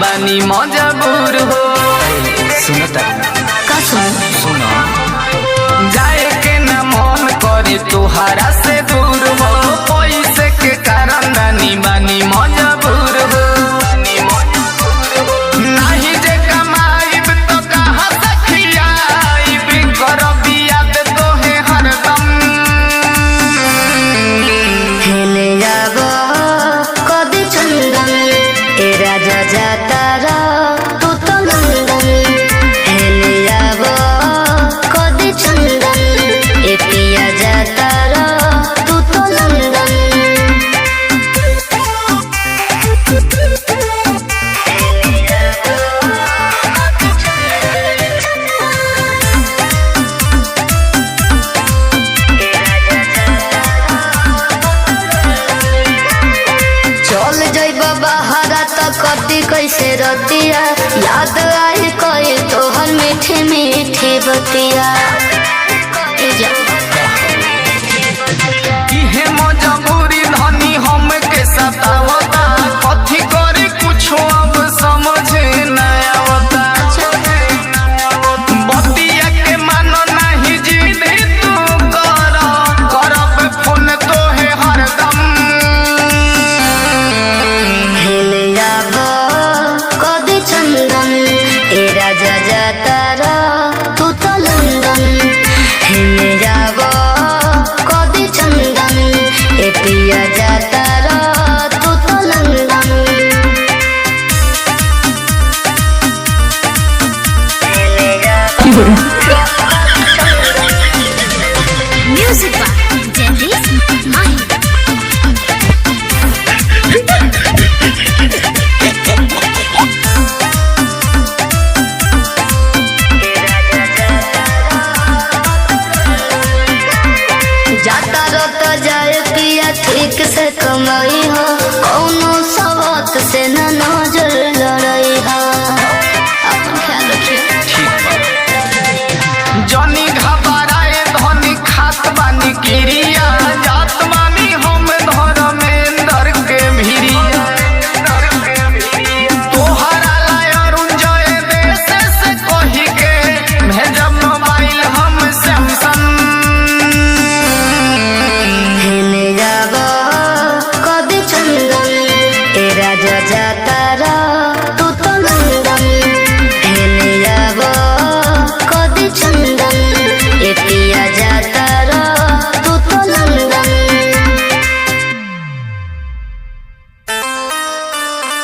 बानी मजबूर हो। सुनता का सुनो जाए के न मन करे तुहारा से दूर हो, पैसे के कारण रानी बानी मजबूर हो। नहीं जे कमाईब तो कहाँ से खियाईब, करब याद तोहे हरदम। हेले जाबो कदी चंदन ए राजा जाता रा तू तो नंदन। हेले जाबो कदी चंदन ए पिया जाता रा तू तो नंदन। चल जाइबा बहारा त कटी कैसे रतिया, याद आई कहे तोहर मीठी मीठी बतिया। ए जा इहे मजबूरी धनी हम के सतावता, कथी करे कुछो अब समझे न आवता। बतिया के मानो नहीं जिद तू कर, करब फोन तोहे हरदम। हेले जाबो कदी चंदन ए राजा जाता रा तू तो लंदन। हेले जाबो कदी चंदन ए पिया जाता रा तू तो लंदन। हेले जाबो Music by Dennis Mahi. जाता रहता जाए पिया ठीक से कमाई हो, कौनो सवात से न नजर लड़ाई हो। अपन ख्याल रखिए। जनी घबराए धनी खात बानी किरिया, जात बानी हम धर्मेंद्र के भिरिया। तोहरा लाय अरुण जय देश से कही के भेजब मोबाइल हम सैमसंग। हेले जाबो कदी चंदन ए राजा जाता रा तू तो नंदन। हेले जाबो कदी चंदन ए पिया जाता